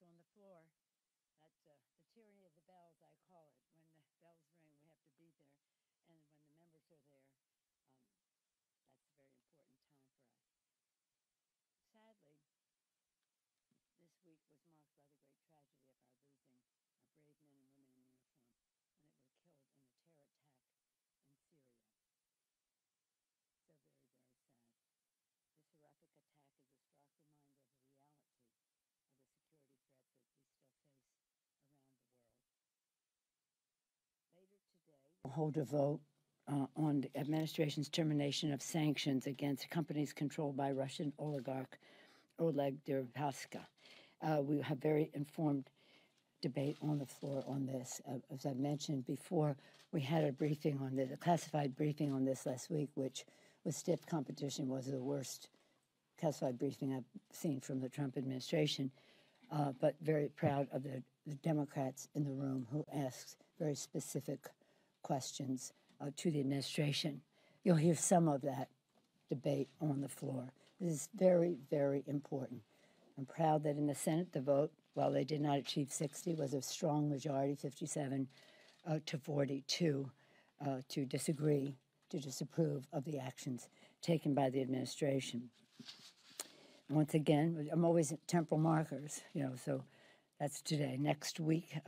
on the floor. That's the tyranny of the bells, I call it. When the bells ring, we have to be there. And when the members are there, that's a very important time for us. Sadly, this week was marked by the great tragedy of our losing our brave men and women in uniform when they were killed in a terror attack in Syria. So very, very sad. This horrific attack is a stark reminder of the reality of the security threats that we still face around the world. Later today, we'll hold a vote on the administration's termination of sanctions against companies controlled by Russian oligarch Oleg Deripaska. We have very informed debate on the floor on this. As I mentioned before, we had a briefing on this, a classified briefing on this last week, which with stiff competition was the worst classified briefing I've seen from the Trump administration, but very proud of the Democrats in the room who asked very specific questions to the administration. You'll hear some of that debate on the floor. This is very, very important. I'm proud that in the Senate, the vote, while they did not achieve 60, was a strong majority, 57 to 42, to disagree, to disapprove of the actions taken by the administration. Once again, I'm always at temporal markers, so that's today. Next week,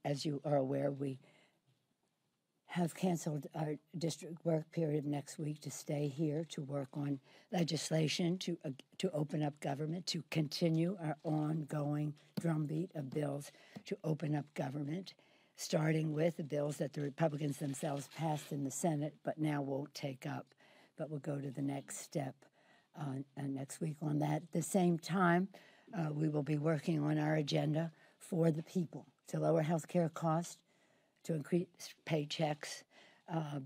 as you are aware, we have canceled our district work period next week to stay here to work on legislation to open up government, to continue our ongoing drumbeat of bills to open up government, starting with the bills that the Republicans themselves passed in the Senate but now won't take up, but we'll go to the next step next week on that. At the same time, we will be working on our agenda for the people to lower health care costs, to increase paychecks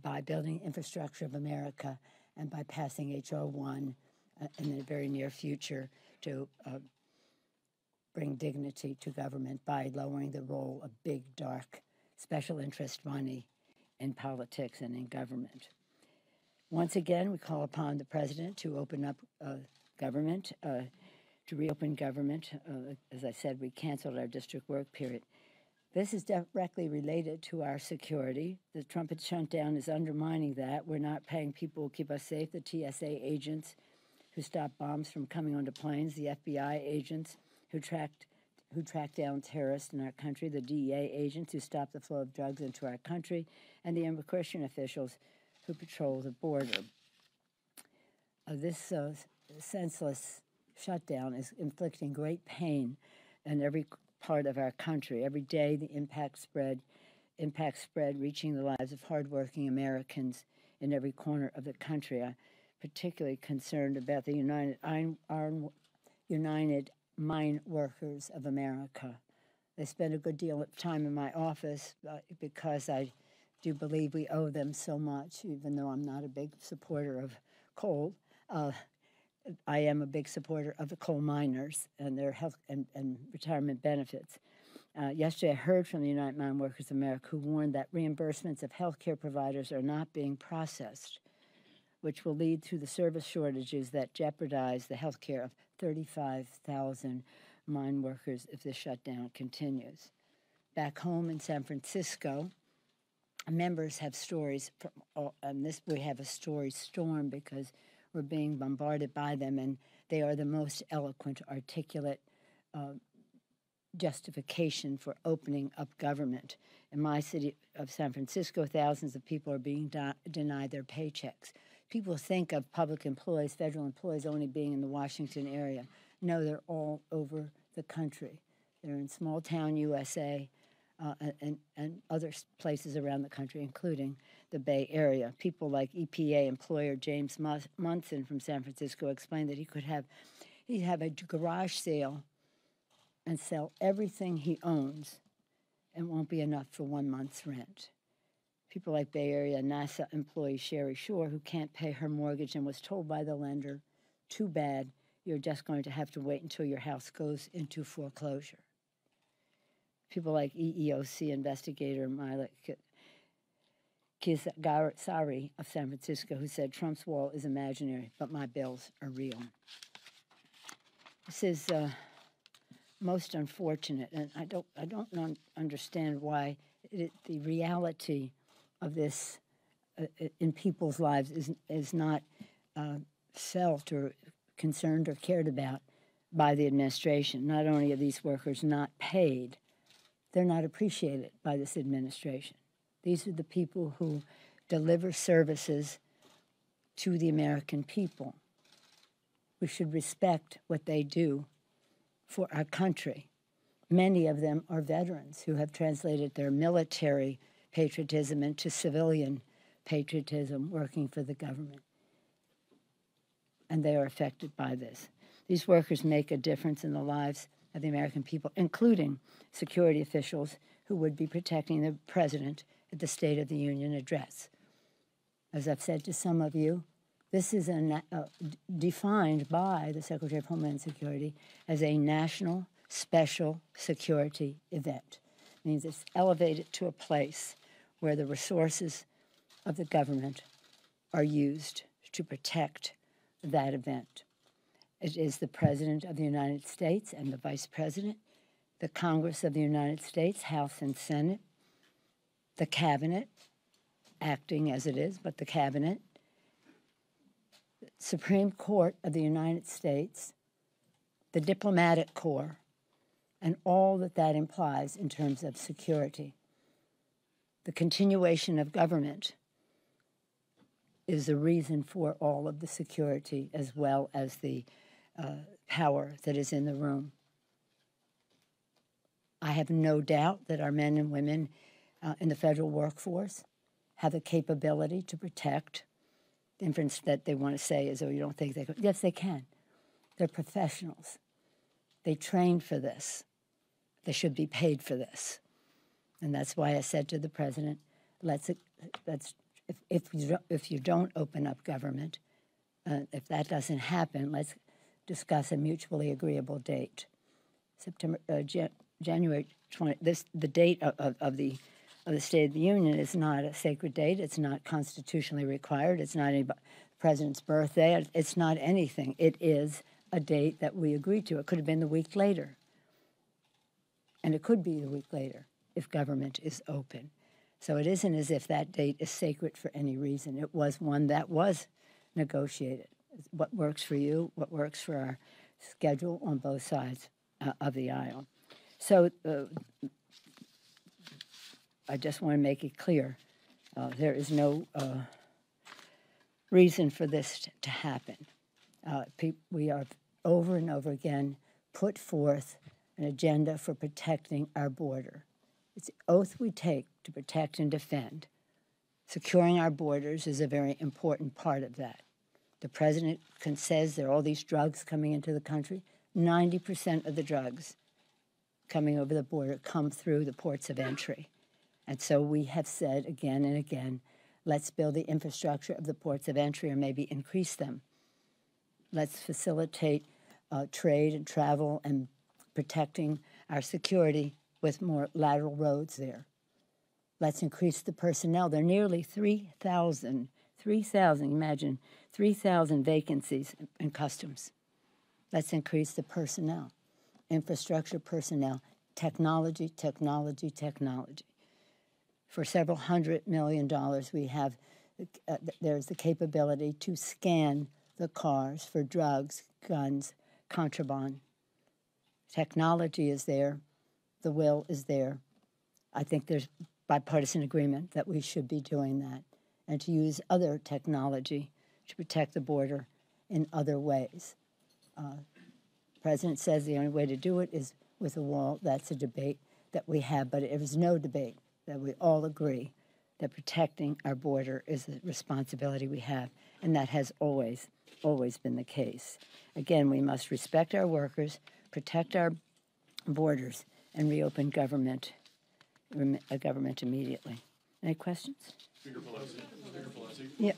by building infrastructure of America and by passing H.R. 1 in the very near future to bring dignity to government by lowering the role of big, dark, special interest money in politics and in government. Once again, we call upon the president to open up government, to reopen government. As I said, we canceled our district work period. This is directly related to our security. The Trump shutdown is undermining that. We're not paying people who keep us safe, the TSA agents who stop bombs from coming onto planes, the FBI agents who track down terrorists in our country, the DEA agents who stop the flow of drugs into our country, and the immigration officials who patrol the border. This senseless shutdown is inflicting great pain in every part of our country. Every day, the impact spread, reaching the lives of hardworking Americans in every corner of the country. I'm particularly concerned about the United Mine Workers of America. They spend a good deal of time in my office because I do believe we owe them so much, even though I'm not a big supporter of coal. I am a big supporter of the coal miners and their health and retirement benefits. Yesterday, I heard from the United Mine Workers of America who warned that reimbursements of health care providers are not being processed, which will lead to the service shortages that jeopardize the health care of 35,000 mine workers if the shutdown continues. Back home in San Francisco, members have stories from, we have a story storm because we're being bombarded by them, and they are the most eloquent, articulate justification for opening up government. In my city of San Francisco, thousands of people are being denied their paychecks. People think of public employees, federal employees, only being in the Washington area. No, they're all over the country. They're in small-town USA and other places around the country, including the Bay Area. People like EPA employer James Munson from San Francisco explained that he'd have a garage sale and sell everything he owns and won't be enough for 1 month's rent. People like Bay Area NASA employee Sherry Shore, who can't pay her mortgage and was told by the lender, too bad, you're just going to have to wait until your house goes into foreclosure. People like EEOC investigator Mila Kizgari of San Francisco, who said Trump's wall is imaginary, but my bills are real. This is most unfortunate, and I don't understand why the reality of this in people's lives is not felt or concerned or cared about by the administration. Not only are these workers not paid, they're not appreciated by this administration. These are the people who deliver services to the American people. We should respect what they do for our country. Many of them are veterans who have translated their military patriotism into civilian patriotism, working for the government. And they are affected by this. These workers make a difference in the lives of the American people, including security officials who would be protecting the president at the State of the Union address. As I've said to some of you, this is defined by the Secretary of Homeland Security as a national special security event. It means it's elevated to a place where the resources of the government are used to protect that event. It is the President of the United States and the Vice President, the Congress of the United States, House and Senate, the Cabinet, acting as it is, but the Cabinet, Supreme Court of the United States, the Diplomatic Corps, and all that that implies in terms of security. The continuation of government is the reason for all of the security as well as the power that is in the room. I have no doubt that our men and women in the federal workforce have the capability to protect. The inference that they want to say is, oh, you don't think they can? Yes, they can. They're professionals. They trained for this. They should be paid for this. And that's why I said to the president, if you don't open up government, if that doesn't happen, let's discuss a mutually agreeable date. January 20. The date of the State of the Union is not a sacred date. It's not constitutionally required. It's not any president's birthday. It's not anything. It is a date that we agreed to. It could have been the week later. And it could be the week later if government is open. So it isn't as if that date is sacred for any reason. It was one that was negotiated. What works for you, what works for our schedule on both sides of the aisle. So I just want to make it clear, there is no reason for this to happen. We are over and over again put forth an agenda for protecting our border. It's the oath we take to protect and defend. Securing our borders is a very important part of that. The president says there are all these drugs coming into the country. 90% of the drugs coming over the border come through the ports of entry. And so we have said again and again, let's build the infrastructure of the ports of entry or maybe increase them. Let's facilitate trade and travel and protecting our security with more lateral roads there. Let's increase the personnel. There are nearly 3,000, imagine, 3,000 vacancies in customs. Let's increase the personnel, infrastructure personnel, technology. For several $100 million, we have, there's the capability to scan the cars for drugs, guns, contraband. Technology is there. The will is there. I think there's bipartisan agreement that we should be doing that and to use other technology to protect the border in other ways. The president says the only way to do it is with a wall. That's a debate that we have, but it is no debate that we all agree that protecting our border is a responsibility we have, and that has always been the case. Again, we must respect our workers, protect our borders, and reopen government immediately. Any questions? Speaker Pelosi. Yeah.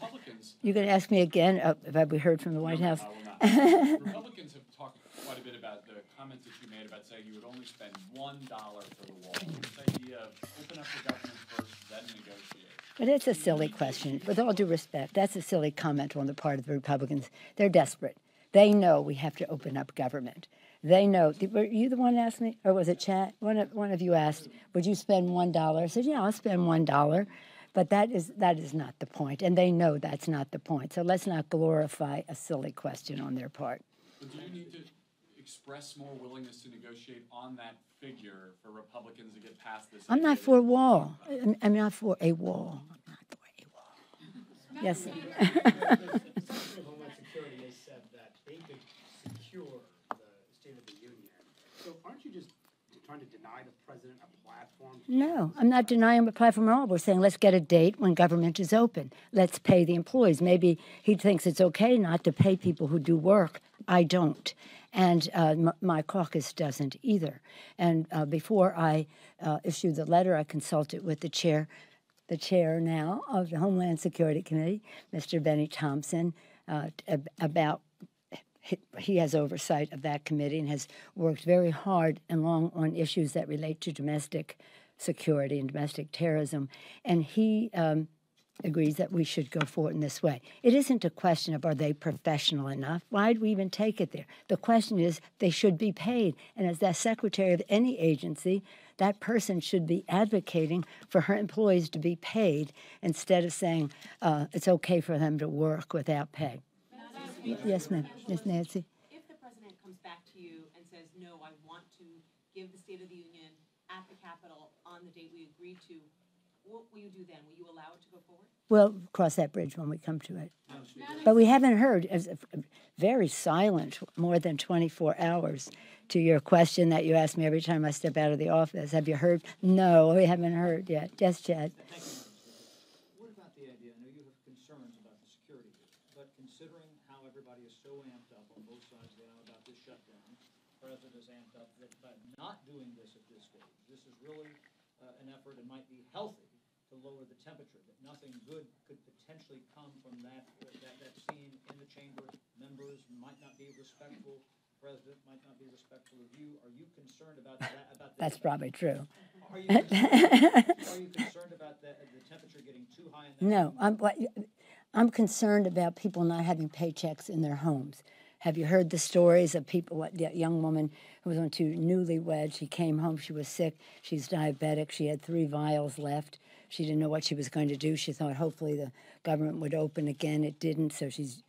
You're going to ask me again, have we heard from the White House? I will not. Republicans have talked quite a bit about the comments that you made about saying you would only spend $1 for the wall. This idea of open up the government first, then negotiate. But it's a silly question. With all due respect, that's a silly comment on the part of the Republicans. They're desperate. They know we have to open up government. They know. Were you the one that asked me, or was it Chad? One of you asked, would you spend $1? I said, yeah, I'll spend $1. But that is not the point, and they know that's not the point. So let's not glorify a silly question on their part. But do you need to express more willingness to negotiate on that figure for Republicans to get past this? I'm not for a wall. I'm not for a wall. I'm not for a wall. Yes. Secretary of Homeland Security has said that they could secure the State of the Union. So aren't you just trying to deny the president a platform? No, I'm not denying the platform at all. We're saying let's get a date when government is open. Let's pay the employees. Maybe he thinks it's okay not to pay people who do work. I don't. And my caucus doesn't either. And before I issued the letter, I consulted with the chair now of the Homeland Security Committee, Mr. Benny Thompson, about he has oversight of that committee and has worked very hard and long on issues that relate to domestic security and domestic terrorism. And he agrees that we should go forward in this way. It isn't a question of are they professional enough? Why do we even take it there? The question is they should be paid. And as the secretary of any agency, that person should be advocating for her employees to be paid instead of saying it's okay for them to work without pay. Yes, ma'am. Yes, Nancy. If the president comes back to you and says, no, I want to give the State of the Union at the Capitol on the date we agreed to, what will you do then? Will you allow it to go forward? We'll cross that bridge when we come to it. But we haven't heard, very silent, more than 24 hours to your question that you ask me every time I step out of the office. Have you heard? No, we haven't heard yet. Yes, Chad. What about the idea? I know you have concerns about the security here, but considering how everybody is so amped up on both sides now about this shutdown, the president is amped up that by not doing this at this stage, this is really an effort and might be healthy to lower the temperature, that nothing good could potentially come from that scene in the chamber. Members might not be respectful. The president might not be respectful of you. Are you concerned about that? That's probably true. Are you concerned about the temperature getting too high? No, I'm concerned about people not having paychecks in their homes. Have you heard the stories of people, that young woman who was on two newlyweds, she came home, she was sick, she's diabetic, she had 3 vials left. She didn't know what she was going to do. She thought hopefully the government would open again. It didn't, so she's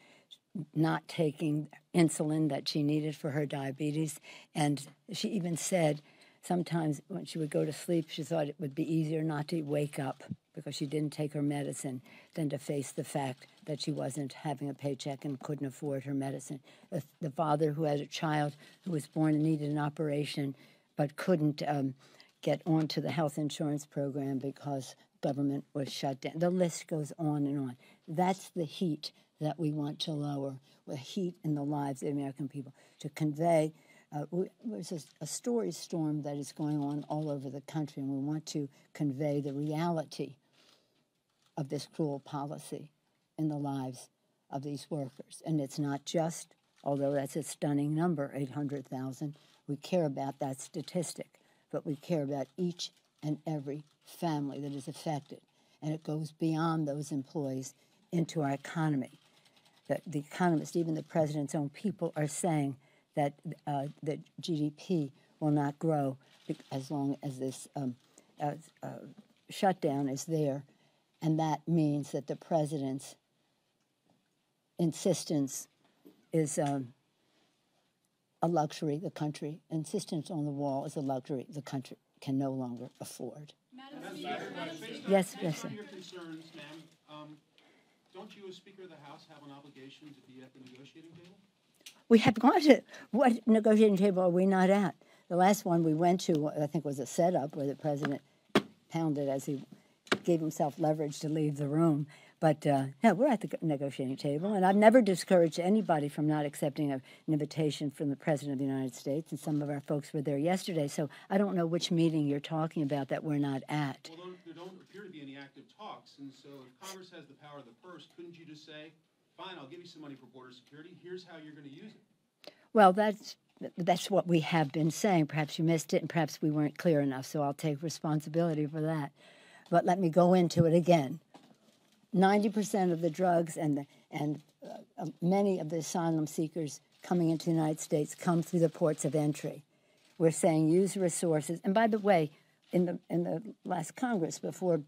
not taking insulin that she needed for her diabetes. And she even said sometimes when she would go to sleep, she thought it would be easier not to wake up because she didn't take her medicine than to face the fact that she wasn't having a paycheck and couldn't afford her medicine. The father who had a child who was born and needed an operation but couldn't get onto the health insurance program because government was shut down. The list goes on and on. That's the heat that we want to lower, the heat in the lives of the American people, to convey. There's a story storm that is going on all over the country, and we want to convey the reality of this cruel policy in the lives of these workers. And it's not just, although that's a stunning number, 800,000, we care about that statistic, but we care about each and every family that is affected. And it goes beyond those employees into our economy. The economists, even the president's own people, are saying that that GDP will not grow as long as this shutdown is there. And that means that the president's insistence is a luxury the country, insistence on the wall is a luxury the country can no longer afford. Madam Speaker. Yes, yes, sir. Based on your concerns, ma'am, don't you as Speaker of the House have an obligation to be at the negotiating table? We have gone to, what negotiating table are we not at? The last one we went to, I think, was a setup where the president pounded as he gave himself leverage to leave the room. But, yeah, we're at the negotiating table, and I've never discouraged anybody from not accepting an invitation from the President of the United States, and some of our folks were there yesterday, so I don't know which meeting you're talking about that we're not at. Well, there don't appear to be any active talks, and so if Congress has the power of the purse, couldn't you just say, fine, I'll give you some money for border security, here's how you're going to use it? Well, that's what we have been saying. Perhaps you missed it, and perhaps we weren't clear enough, so I'll take responsibility for that. But let me go into it again. 90% of the drugs and many of the asylum seekers coming into the United States come through the ports of entry. We're saying use resources. And by the way, in the last Congress, before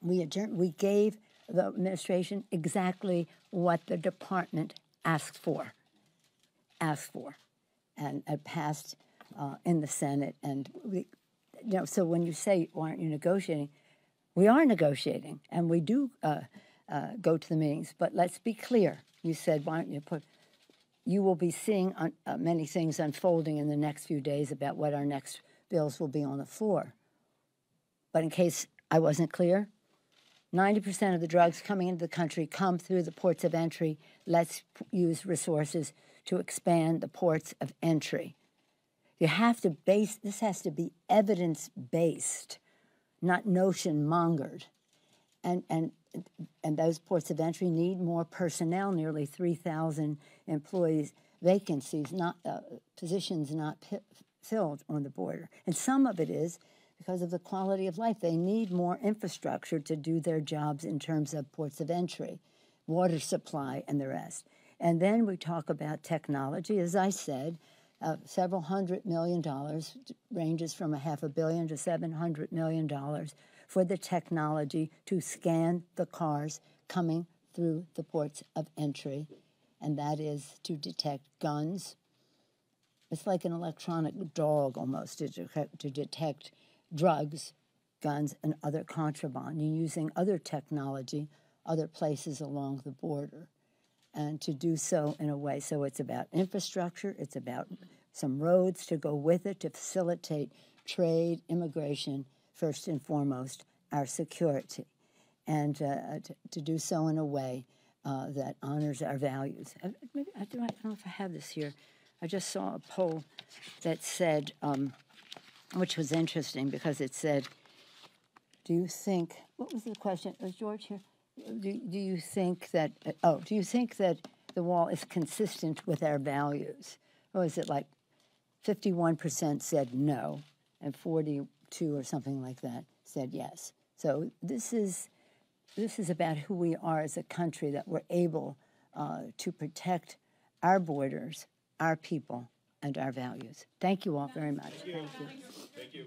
we adjourned, we gave the administration exactly what the department asked for, and it passed in the Senate. And we, so when you say, why aren't you negotiating? We are negotiating, and we do go to the meetings. But let's be clear. You said, why don't you put? You will be seeing many things unfolding in the next few days about what our next bills will be on the floor. But in case I wasn't clear, 90% of the drugs coming into the country come through the ports of entry. Let's use resources to expand the ports of entry. You have to base, this has to be evidence-based, not notion-mongered. And those ports of entry need more personnel, nearly 3,000 employees, vacancies, not positions not filled on the border. And some of it is because of the quality of life. They need more infrastructure to do their jobs in terms of ports of entry, water supply, and the rest. And then we talk about technology. As I said, several $100 million, ranges from $500 million to $700 million for the technology to scan the cars coming through the ports of entry, and that is to detect guns. It's like an electronic dog almost to detect drugs, guns, and other contraband, and using other technology, other places along the border, and to do so in a way. So it's about infrastructure, it's about some roads to go with it to facilitate trade, immigration, first and foremost, our security, and to do so in a way that honors our values. Maybe, I don't know if I have this here. I just saw a poll that said, which was interesting because it said, do you think, what was the question? Was George here? Do you think that, do you think that the wall is consistent with our values? Or is it like 51% said no, and 42 or something like that said yes? So this is about who we are as a country, that we're able to protect our borders, our people, and our values. Thank you all very much. Thank you. Thank you.